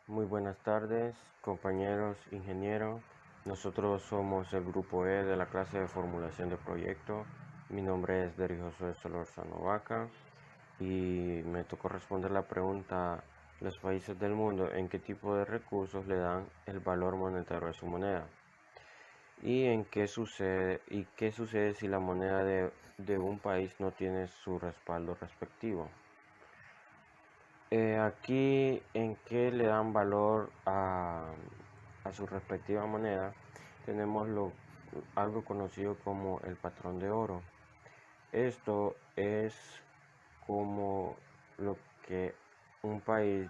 Muy buenas tardes, compañeros ingenieros. Nosotros somos el grupo E de la clase de formulación de proyecto. Mi nombre es Deri Josué Solórzano Vaca y me tocó responder la pregunta: ¿los países del mundo en qué tipo de recursos le dan el valor monetario a su moneda? ¿Y qué sucede si la moneda de un país no tiene su respaldo respectivo? Aquí en qué le dan valor a su respectiva moneda, tenemos algo conocido como el patrón de oro. Esto es como lo que un país,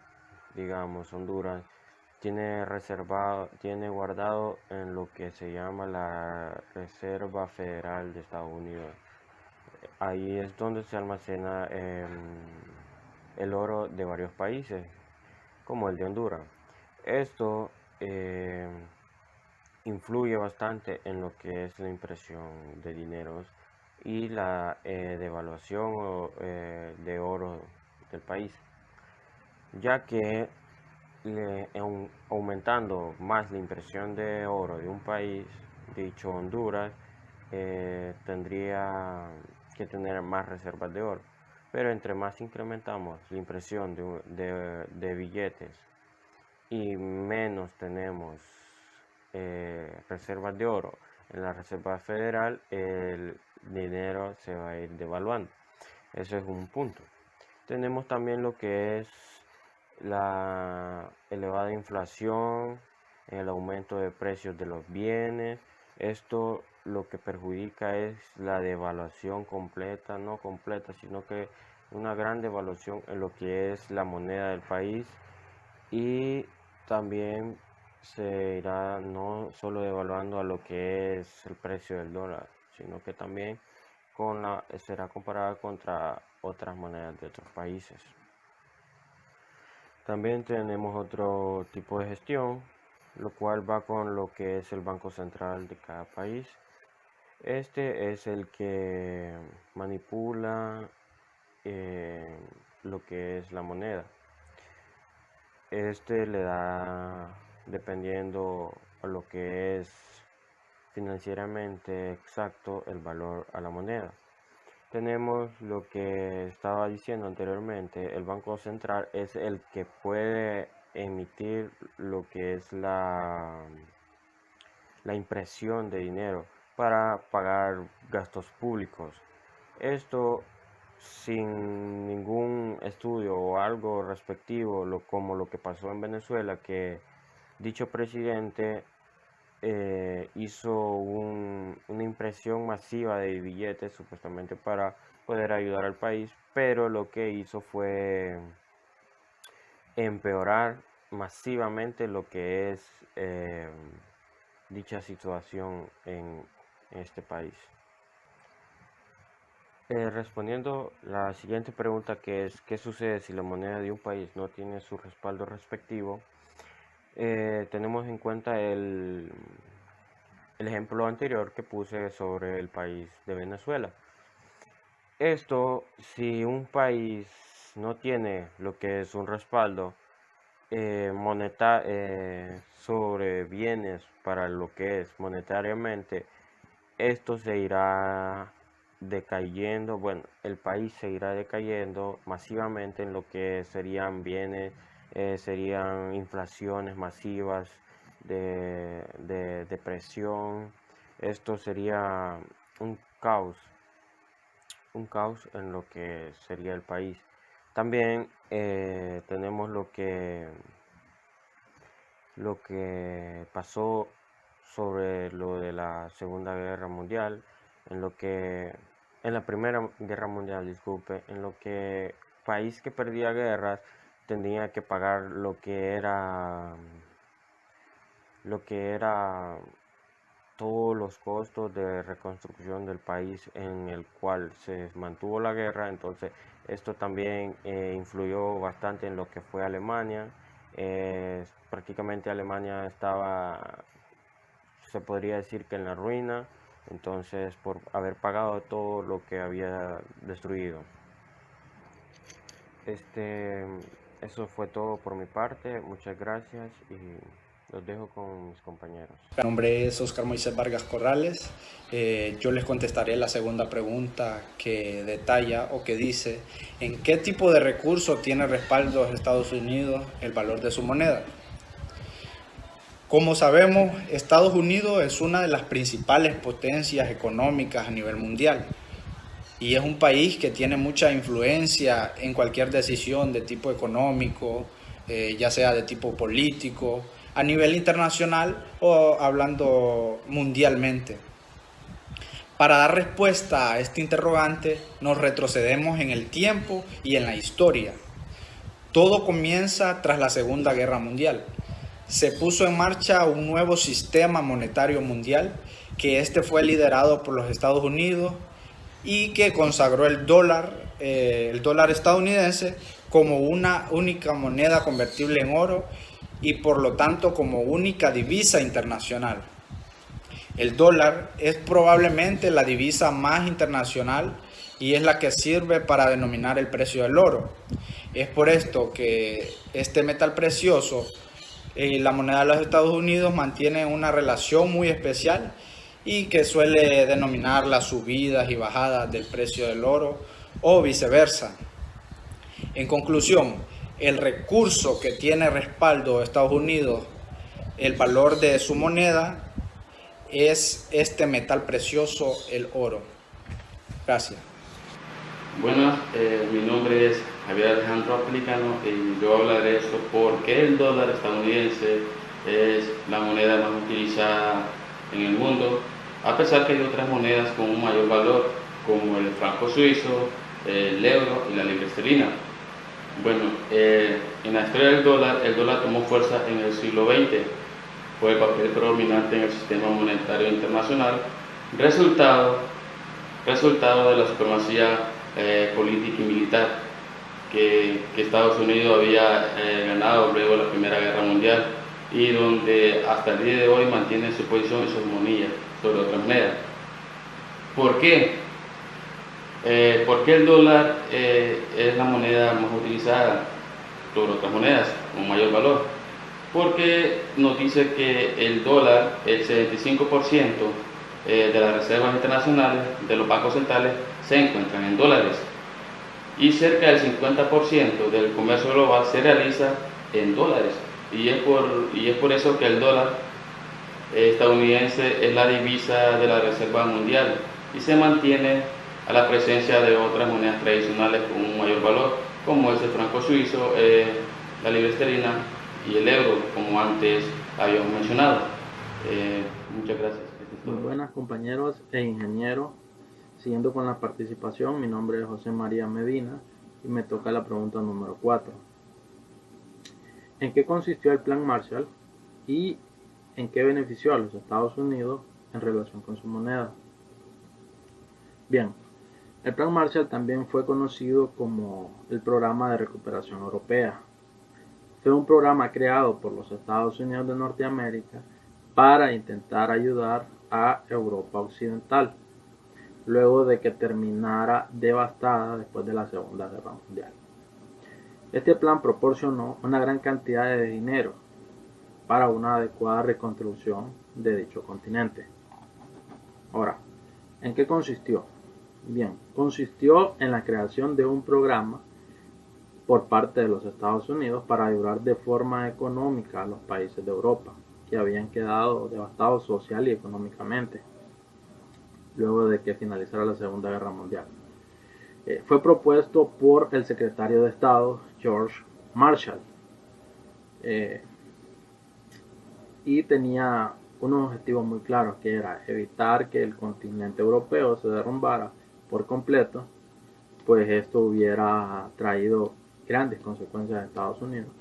digamos Honduras, tiene reservado, tiene guardado en lo que se llama la Reserva Federal de Estados Unidos. Ahí es donde se almacena el oro de varios países, como el de Honduras. Esto eh, influye bastante en lo que es la impresión de dineros y la devaluación de oro del país, ya que aumentando más la impresión de oro de un país, dicho Honduras, tendría que tener más reservas de oro. Pero entre más incrementamos la impresión de billetes y menos tenemos reservas de oro en la Reserva Federal, el dinero se va a ir devaluando. Eso es un punto. Tenemos también lo que es la elevada inflación, el aumento de precios de los bienes. Esto lo que perjudica es la devaluación completa, no completa, sino que una gran devaluación en lo que es la moneda del país, y también se irá no solo devaluando a lo que es el precio del dólar, sino que también será comparada contra otras monedas de otros países. También tenemos otro tipo de gestión, lo cual va con lo que es el Banco Central de cada país. Este es el que manipula eh, lo que es la moneda. Este le da, dependiendo a lo que es financieramente exacto, el valor a la moneda. Tenemos lo que estaba diciendo anteriormente: el Banco Central es el que puede emitir lo que es la impresión de dinero para pagar gastos públicos. Esto sin ningún estudio o algo respectivo, como lo que pasó en Venezuela, que dicho presidente hizo una impresión masiva de billetes supuestamente para poder ayudar al país, pero lo que hizo fue empeorar masivamente lo que es dicha situación en este país. Respondiendo la siguiente pregunta, que es: ¿qué sucede si la moneda de un país no tiene su respaldo respectivo? Tenemos en cuenta el ejemplo anterior que puse sobre el país de Venezuela. Esto, si un país no tiene lo que es un respaldo sobre bienes para lo que es monetariamente, esto se irá decayendo. Bueno, el país se irá decayendo masivamente en lo que serían bienes, serían inflaciones masivas de depresión. Esto sería un caos, un caos en lo que sería el país. También tenemos lo que pasó sobre lo de la Segunda Guerra Mundial, en la Primera Guerra Mundial, disculpe, en lo que país que perdía guerras tenía que pagar lo que era todos los costos de reconstrucción del país en el cual se mantuvo la guerra. Entonces esto también influyó bastante en lo que fue Alemania. Prácticamente Alemania estaba, se podría decir, que en la ruina, entonces, por haber pagado todo lo que había destruido. Este, Eso fue todo por mi parte. Muchas gracias y los dejo con mis compañeros. Mi nombre es Oscar Moisés Vargas Corrales. Yo les contestaré la segunda pregunta que detalla o que dice ¿en qué tipo de recurso tiene respaldo Estados Unidos el valor de su moneda? Como sabemos, Estados Unidos es una de las principales potencias económicas a nivel mundial y es un país que tiene mucha influencia en cualquier decisión de tipo económico, ya sea de tipo político, a nivel internacional o hablando mundialmente. Para dar respuesta a este interrogante, nos retrocedemos en el tiempo y en la historia. Todo comienza tras la Segunda Guerra Mundial. Se puso en marcha un nuevo sistema monetario mundial, que este fue liderado por los Estados Unidos y que consagró el dólar estadounidense como una única moneda convertible en oro y por lo tanto como única divisa internacional. El dólar es probablemente la divisa más internacional y es la que sirve para denominar el precio del oro. Es por esto que este metal precioso, la moneda de los Estados Unidos, mantiene una relación muy especial y que suele denominar las subidas y bajadas del precio del oro o viceversa. En conclusión, el recurso que tiene respaldo Estados Unidos, el valor de su moneda, es este metal precioso, el oro. Gracias. Buenas, mi nombre es Javier Alejandro Apelicano y yo hablaré sobre por qué el dólar estadounidense es la moneda más utilizada en el mundo, a pesar que hay otras monedas con un mayor valor, como el franco suizo, el euro y la libra esterlina. Bueno, en la historia del dólar, el dólar tomó fuerza en el siglo XX, fue el papel predominante en el sistema monetario internacional, resultado de la supremacía política y militar que Estados Unidos había ganado luego de la Primera Guerra Mundial y donde hasta el día de hoy mantiene su posición y su hegemonía sobre otras monedas. ¿Por qué? ¿Por qué el dólar es la moneda más utilizada sobre otras monedas con mayor valor? Porque nos dice que el dólar, el 75% de las reservas internacionales de los bancos centrales se encuentran en dólares y cerca del 50% del comercio global se realiza en dólares y es por eso que el dólar estadounidense es la divisa de la reserva mundial y se mantiene a la presencia de otras monedas tradicionales con un mayor valor como es el franco suizo, la libra esterlina y el euro, como antes habíamos mencionado. Muchas gracias. Muy buenas, compañeros e ingenieros. Siguiendo con la participación, mi nombre es José María Medina y me toca la pregunta número 4. ¿En qué consistió el Plan Marshall y en qué benefició a los Estados Unidos en relación con su moneda? Bien, el Plan Marshall también fue conocido como el Programa de Recuperación Europea. Fue un programa creado por los Estados Unidos de Norteamérica para intentar ayudar a Europa Occidental, luego de que terminara devastada después de la Segunda Guerra Mundial. Este plan proporcionó una gran cantidad de dinero para una adecuada reconstrucción de dicho continente. Ahora, ¿en qué consistió? Bien, consistió en la creación de un programa por parte de los Estados Unidos para ayudar de forma económica a los países de Europa que habían quedado devastados social y económicamente luego de que finalizara la Segunda Guerra Mundial. Fue propuesto por el secretario de Estado George Marshall y tenía unos objetivos muy claros, que era evitar que el continente europeo se derrumbara por completo, pues esto hubiera traído grandes consecuencias a Estados Unidos,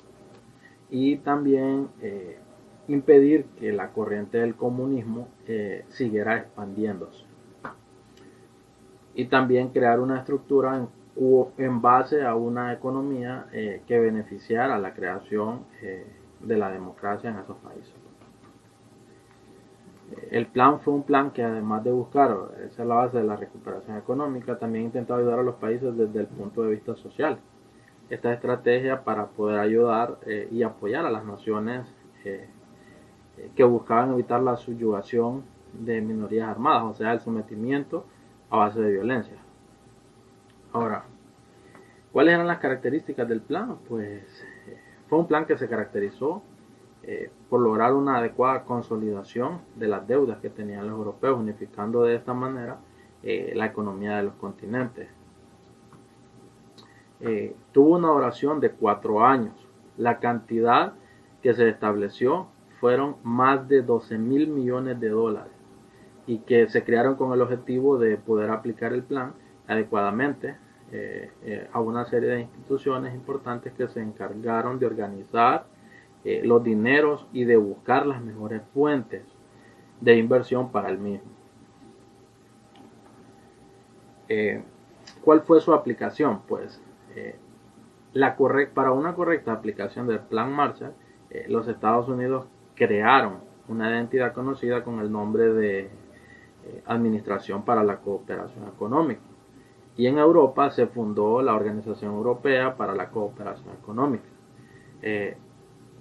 y también impedir que la corriente del comunismo siguiera expandiéndose, y también crear una estructura en base a una economía que beneficiara la creación de la democracia en esos países. El plan fue un plan que, además de buscar esa es la base de la recuperación económica, también intentó ayudar a los países desde el punto de vista social, esta estrategia para poder ayudar y apoyar a las naciones que buscaban evitar la subyugación de minorías armadas, o sea, el sometimiento a base de violencia. Ahora, ¿cuáles eran las características del plan? Pues fue un plan que se caracterizó por lograr una adecuada consolidación de las deudas que tenían los europeos, unificando de esta manera la economía de los continentes. Tuvo una duración de 4 años. La cantidad que se estableció fueron más de 12.000 millones de dólares y que se crearon con el objetivo de poder aplicar el plan adecuadamente a una serie de instituciones importantes que se encargaron de organizar los dineros y de buscar las mejores fuentes de inversión para el mismo. ¿Cuál fue su aplicación? Pues para una correcta aplicación del Plan Marshall, los Estados Unidos crearon una identidad conocida con el nombre de Administración para la Cooperación Económica. Y en Europa se fundó la Organización Europea para la Cooperación Económica.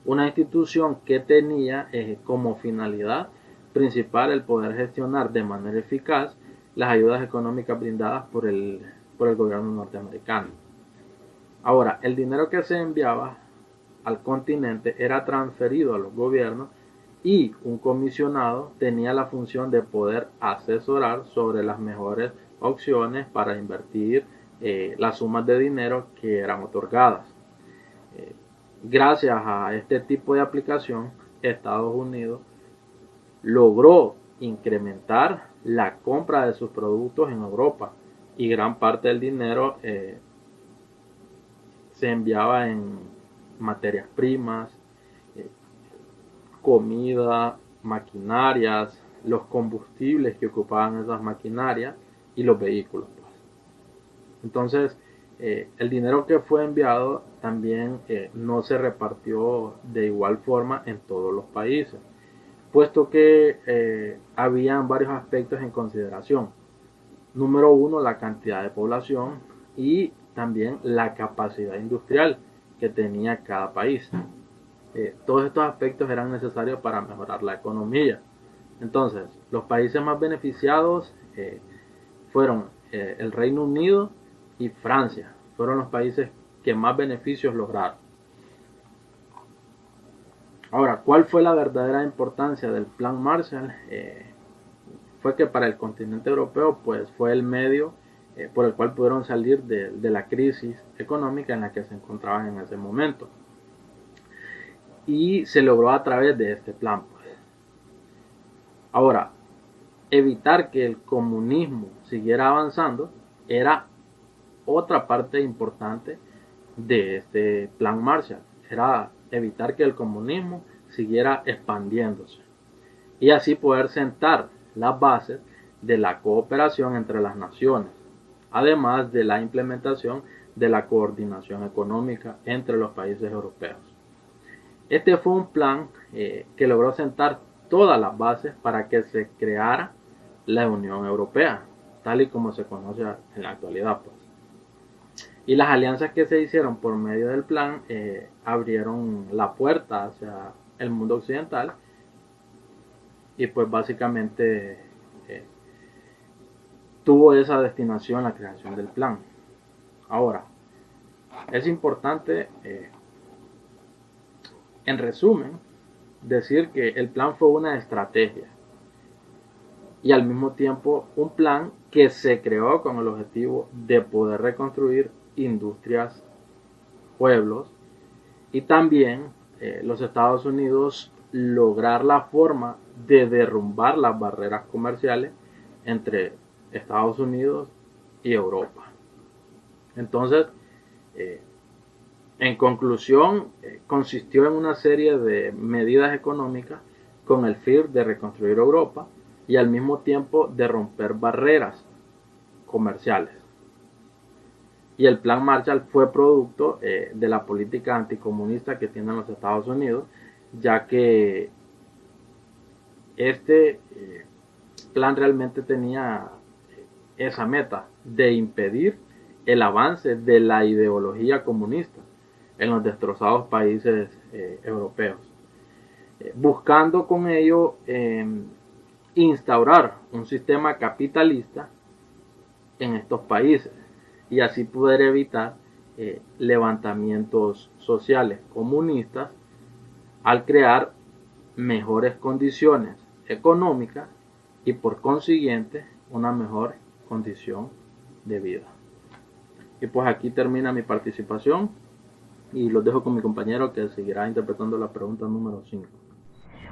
Una institución que tenía como finalidad principal el poder gestionar de manera eficaz las ayudas económicas brindadas por el gobierno norteamericano. Ahora, el dinero que se enviaba al continente era transferido a los gobiernos y un comisionado tenía la función de poder asesorar sobre las mejores opciones para invertir las sumas de dinero que eran otorgadas. Gracias a este tipo de aplicación, Estados Unidos logró incrementar la compra de sus productos en Europa y gran parte del dinero se enviaba en materias primas, comida, maquinarias, los combustibles que ocupaban esas maquinarias y los vehículos. Entonces, el dinero que fue enviado también no se repartió de igual forma en todos los países, puesto que habían varios aspectos en consideración. Número uno, la cantidad de población y también la capacidad industrial que tenía cada país. Todos estos aspectos eran necesarios para mejorar la economía. Entonces, los países más beneficiados fueron el Reino Unido y Francia. Fueron los países que más beneficios lograron. Ahora, ¿cuál fue la verdadera importancia del Plan Marshall? Fue que para el continente europeo pues, fue el medio por el cual pudieron salir de la crisis económica en la que se encontraban en ese momento. Y se logró a través de este plan. Pues. Ahora, evitar que el comunismo siguiera avanzando era otra parte importante de este Plan Marshall. Era evitar que el comunismo siguiera expandiéndose y así poder sentar las bases de la cooperación entre las naciones, además de la implementación de la coordinación económica entre los países europeos. Este fue un plan que logró sentar todas las bases para que se creara la Unión Europea, tal y como se conoce en la actualidad. Pues. Y las alianzas que se hicieron por medio del plan abrieron la puerta hacia el mundo occidental y pues básicamente tuvo esa destinación la creación del plan. Ahora, es importante, en resumen, decir que el plan fue una estrategia y al mismo tiempo un plan que se creó con el objetivo de poder reconstruir industrias, pueblos y también los Estados Unidos lograr la forma de derrumbar las barreras comerciales entre Estados Unidos y Europa. Entonces, en conclusión, consistió en una serie de medidas económicas con el fin de reconstruir Europa y al mismo tiempo de romper barreras comerciales. Y el Plan Marshall fue producto de la política anticomunista que tienen los Estados Unidos, ya que este plan realmente tenía esa meta de impedir el avance de la ideología comunista en los destrozados países europeos, buscando con ello instaurar un sistema capitalista en estos países y así poder evitar levantamientos sociales comunistas al crear mejores condiciones económicas y por consiguiente una mejor condición de vida. Y pues aquí termina mi participación y los dejo con mi compañero que seguirá interpretando la pregunta número 5.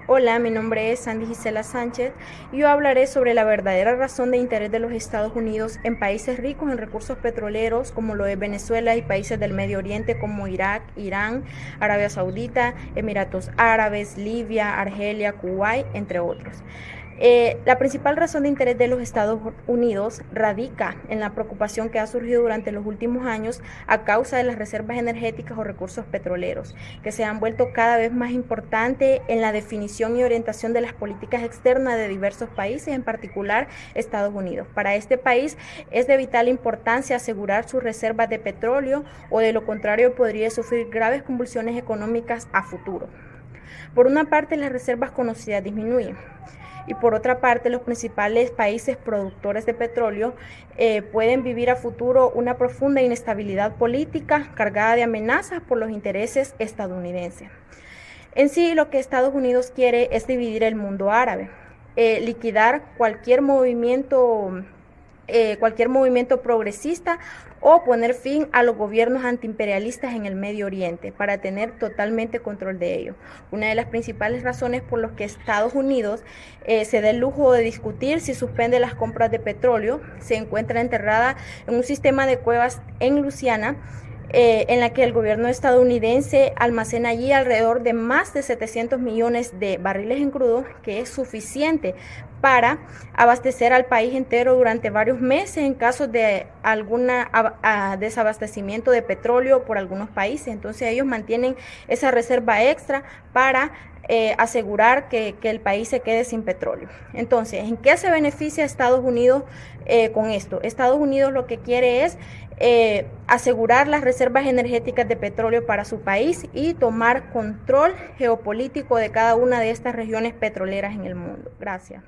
Hola, mi nombre es Sandy Gisela Sánchez y yo hablaré sobre la verdadera razón de interés de los Estados Unidos en países ricos en recursos petroleros como lo es Venezuela y países del Medio Oriente como Irak, Irán, Arabia Saudita, Emiratos Árabes, Libia, Argelia, Kuwait, entre otros. La principal razón de interés de los Estados Unidos radica en la preocupación que ha surgido durante los últimos años a causa de las reservas energéticas o recursos petroleros, que se han vuelto cada vez más importantes en la definición y orientación de las políticas externas de diversos países, en particular Estados Unidos. Para este país es de vital importancia asegurar sus reservas de petróleo o de lo contrario podría sufrir graves convulsiones económicas a futuro. Por una parte, las reservas conocidas disminuyen. Y por otra parte, los principales países productores de petróleo pueden vivir a futuro una profunda inestabilidad política cargada de amenazas por los intereses estadounidenses. En sí, lo que Estados Unidos quiere es dividir el mundo árabe, liquidar cualquier movimiento progresista o poner fin a los gobiernos antiimperialistas en el Medio Oriente para tener totalmente control de ello. Una de las principales razones por las que Estados Unidos se da el lujo de discutir si suspende las compras de petróleo se encuentra enterrada en un sistema de cuevas en Luisiana, en la que el gobierno estadounidense almacena allí alrededor de más de 700 millones de barriles en crudo, que es suficiente para abastecer al país entero durante varios meses en caso de algún desabastecimiento de petróleo por algunos países. Entonces ellos mantienen esa reserva extra para asegurar que el país se quede sin petróleo. Entonces, ¿en qué se beneficia Estados Unidos con esto? Estados Unidos lo que quiere es asegurar las reservas energéticas de petróleo para su país y tomar control geopolítico de cada una de estas regiones petroleras en el mundo. Gracias.